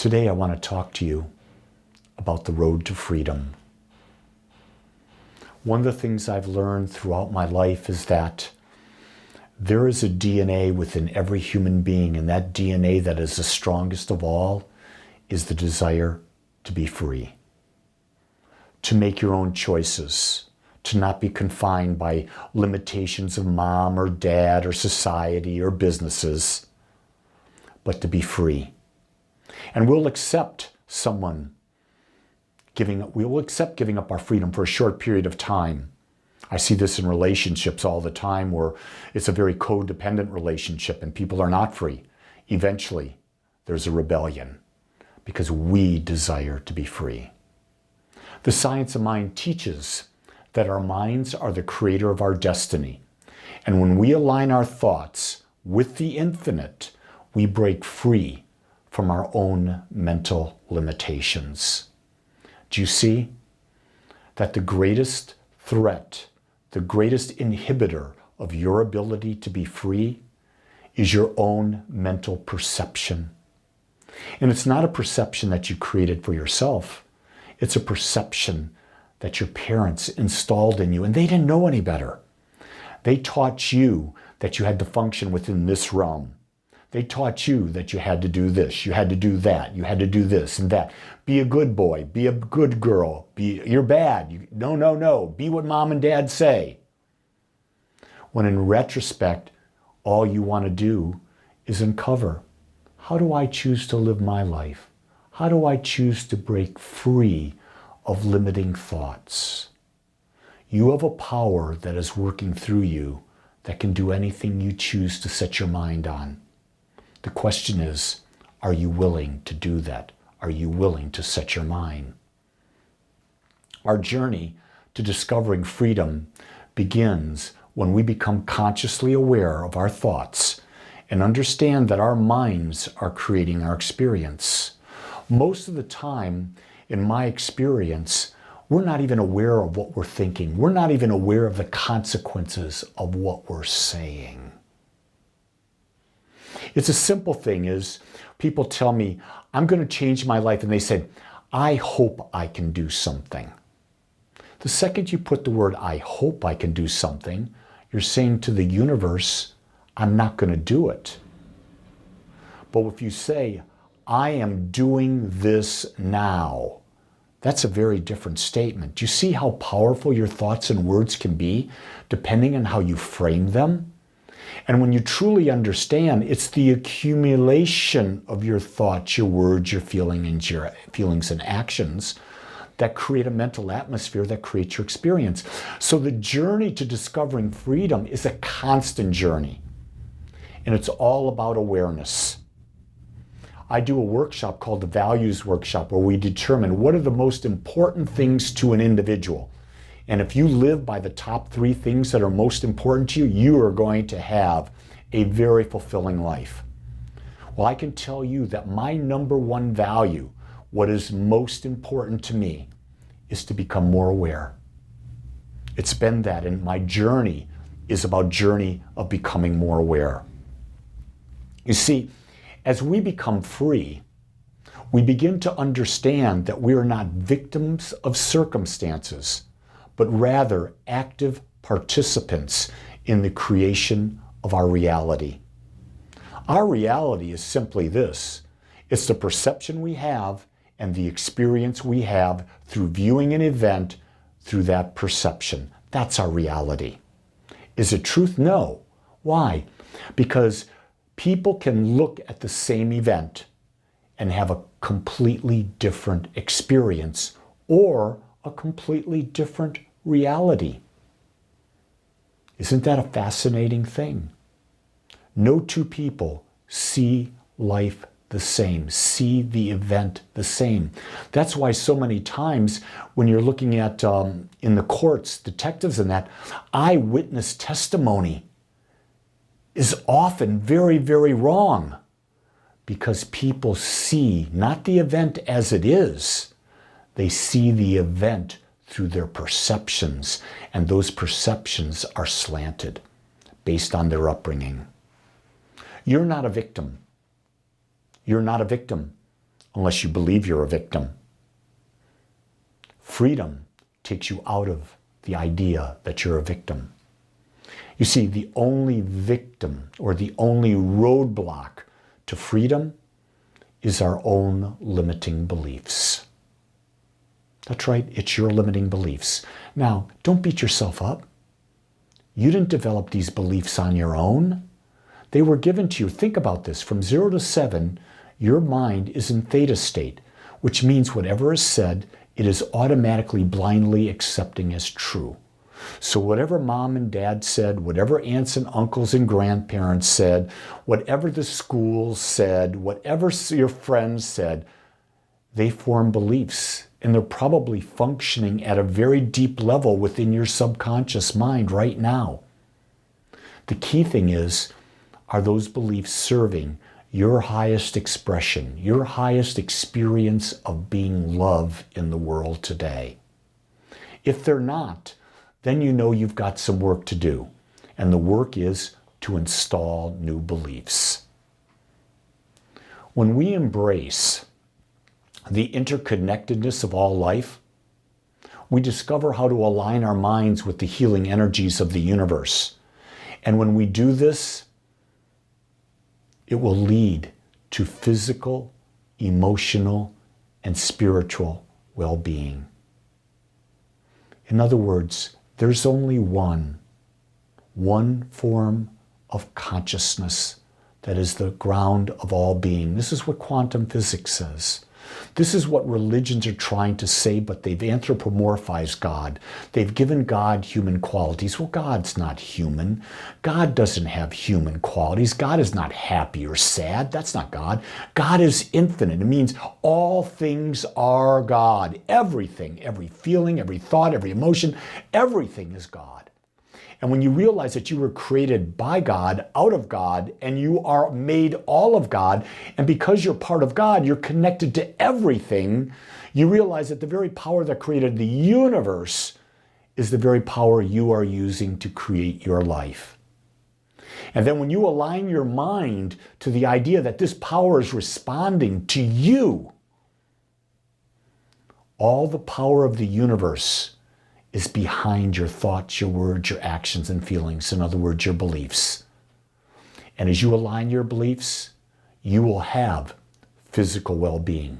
Today I want to talk to you about the road to freedom. One of the things I've learned throughout my life is that there is a DNA within every human being, and that DNA that is the strongest of all is the desire to be free, to make your own choices, to not be confined by limitations of mom or dad or society or businesses, but to be free. And we'll accept giving up our freedom for a short period of time. I see this in relationships all the time where it's a very codependent relationship and people are not free. Eventually, there's a rebellion because we desire to be free. The science of mind teaches that our minds are the creator of our destiny. And when we align our thoughts with the infinite, we break free from our own mental limitations. Do you see that the greatest threat, the greatest inhibitor of your ability to be free is your own mental perception? And it's not a perception that you created for yourself. It's a perception that your parents installed in you, and they didn't know any better. They taught you that you had to function within this realm. They taught you that you had to do this, you had to do that, you had to do this and that. Be a good boy, be a good girl, you're bad. No, be what mom and dad say. When in retrospect, all you want to do is uncover, how do I choose to live my life? How do I choose to break free of limiting thoughts? You have a power that is working through you that can do anything you choose to set your mind on. The question is, are you willing to do that? Are you willing to set your mind? Our journey to discovering freedom begins when we become consciously aware of our thoughts and understand that our minds are creating our experience. Most of the time, in my experience, we're not even aware of what we're thinking. We're not even aware of the consequences of what we're saying. It's a simple thing is people tell me, I'm going to change my life. And they said, I hope I can do something. The second you put the word, I hope I can do something, you're saying to the universe, I'm not going to do it. But if you say, I am doing this now, that's a very different statement. Do you see how powerful your thoughts and words can be depending on how you frame them? And when you truly understand, it's the accumulation of your thoughts, your words, your feelings and actions that create a mental atmosphere that creates your experience. So the journey to discovering freedom is a constant journey. And it's all about awareness. I do a workshop called the Values Workshop where we determine what are the most important things to an individual. And if you live by the top 3 things that are most important to you, you are going to have a very fulfilling life. Well, I can tell you that my number 1 value, what is most important to me, is to become more aware. It's been that, and my journey is about journey of becoming more aware. You see, as we become free, we begin to understand that we are not victims of circumstances, but rather active participants in the creation of our reality. Our reality is simply this. It's the perception we have and the experience we have through viewing an event through that perception. That's our reality. Is it truth? No. Why? Because people can look at the same event and have a completely different experience or a completely different reality. Isn't that a fascinating thing? No 2 people see life the same, see the event the same. That's why so many times when you're looking at, in the courts, detectives and that, eyewitness testimony is often very, very wrong because people see not the event as it is, they see the event through their perceptions, and those perceptions are slanted based on their upbringing. You're not a victim. You're not a victim unless you believe you're a victim. Freedom takes you out of the idea that you're a victim. You see, the only victim or the only roadblock to freedom is our own limiting beliefs. That's right, it's your limiting beliefs. Now, don't beat yourself up. You didn't develop these beliefs on your own. They were given to you. Think about this. From 0 to 7, your mind is in theta state, which means whatever is said, it is automatically blindly accepting as true. So whatever mom and dad said, whatever aunts and uncles and grandparents said, whatever the school said, whatever your friends said, they form beliefs. And they're probably functioning at a very deep level within your subconscious mind right now. The key thing is, are those beliefs serving your highest expression, your highest experience of being love in the world today? If they're not, then you know you've got some work to do. And the work is to install new beliefs. When we embrace the interconnectedness of all life, we discover how to align our minds with the healing energies of the universe. And when we do this, it will lead to physical, emotional, and spiritual well-being. In other words, there's only one form of consciousness that is the ground of all being. This is what quantum physics says. This is what religions are trying to say, but they've anthropomorphized God. They've given God human qualities. Well, God's not human. God doesn't have human qualities. God is not happy or sad. That's not God. God is infinite. It means all things are God. Everything, every feeling, every thought, every emotion, everything is God. And when you realize that you were created by God, out of God, and you are made all of God, and because you're part of God, you're connected to everything, you realize that the very power that created the universe is the very power you are using to create your life. And then when you align your mind to the idea that this power is responding to you, all the power of the universe is behind your thoughts, your words, your actions, and feelings. In other words, your beliefs. And as you align your beliefs, you will have physical well-being.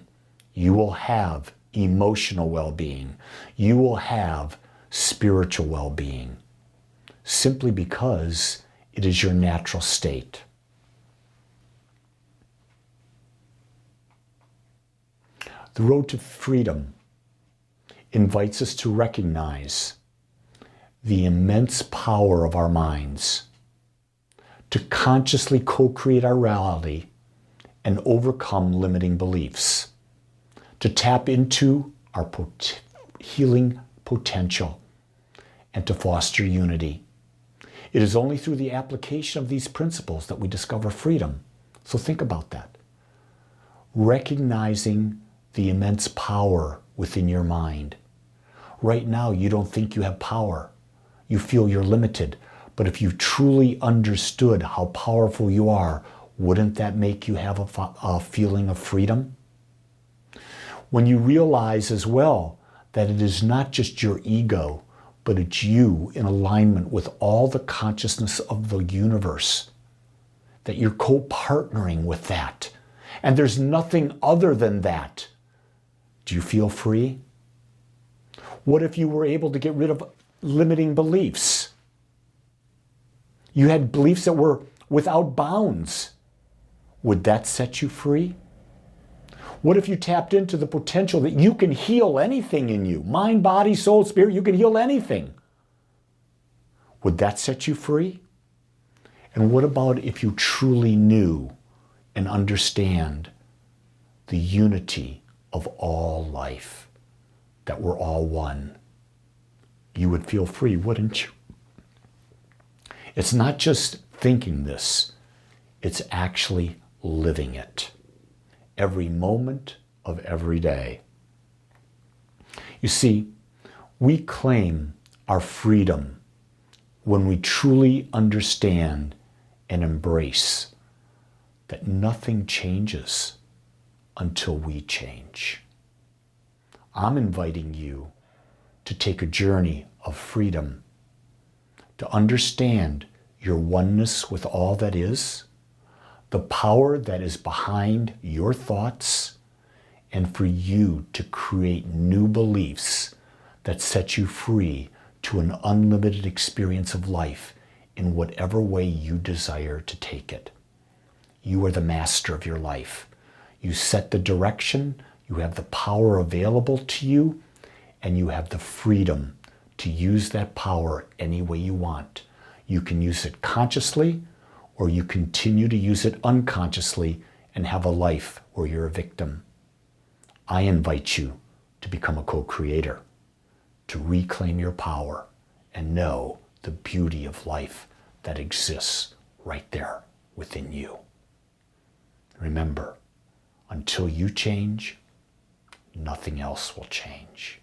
You will have emotional well-being. You will have spiritual well-being, simply because it is your natural state. The road to freedom invites us to recognize the immense power of our minds, to consciously co-create our reality and overcome limiting beliefs, to tap into our healing potential, and to foster unity. It is only through the application of these principles that we discover freedom. So think about that. Recognizing the immense power within your mind. Right now, you don't think you have power. You feel you're limited. But if you truly understood how powerful you are, wouldn't that make you have a feeling of freedom? When you realize as well that it is not just your ego, but it's you in alignment with all the consciousness of the universe, that you're co-partnering with that, and there's nothing other than that, do you feel free? What if you were able to get rid of limiting beliefs? You had beliefs that were without bounds. Would that set you free? What if you tapped into the potential that you can heal anything in you? Mind, body, soul, spirit, you can heal anything. Would that set you free? And what about if you truly knew and understand the unity of all life, that we're all one? You would feel free, wouldn't you? It's not just thinking this, it's actually living it every moment of every day. You see, we claim our freedom when we truly understand and embrace that nothing changes. until we change. I'm inviting you to take a journey of freedom, to understand your oneness with all that is, the power that is behind your thoughts, and for you to create new beliefs that set you free to an unlimited experience of life in whatever way you desire to take it. You are the master of your life. You set the direction, you have the power available to you, and you have the freedom to use that power any way you want. You can use it consciously, or you continue to use it unconsciously and have a life where you're a victim. I invite you to become a co-creator, to reclaim your power and know the beauty of life that exists right there within you. Remember, until you change, nothing else will change.